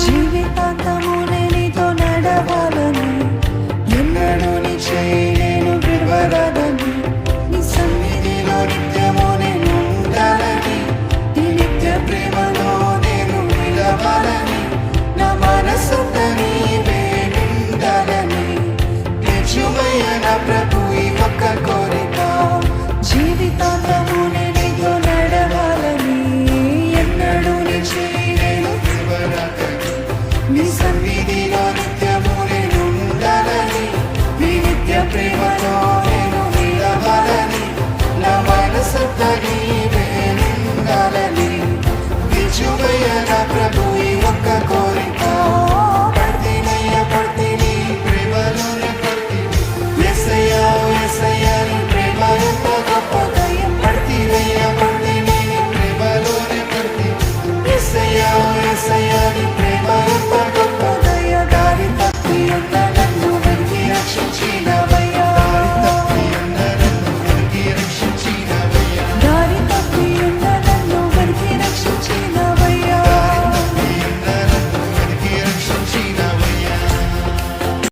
జీవితాంతము నీతో నడవాలని, ఎన్నడూ నీ చేయి నేను విడవరాదని, నీ సన్నిధిలో నిత్యము నేను ఉండాలని, నీ నిత్య ప్రేమలో నేను నిలవాలని, నా మనసంతా నీవే నిండాలని. నిజమయ్య నా ప్రభు ఈ ఒక్క కోరిక, జీవితాంతము నీతో నడవాలని, ఎన్నడూ నీ చేయి నేను విడవరాదని, నీ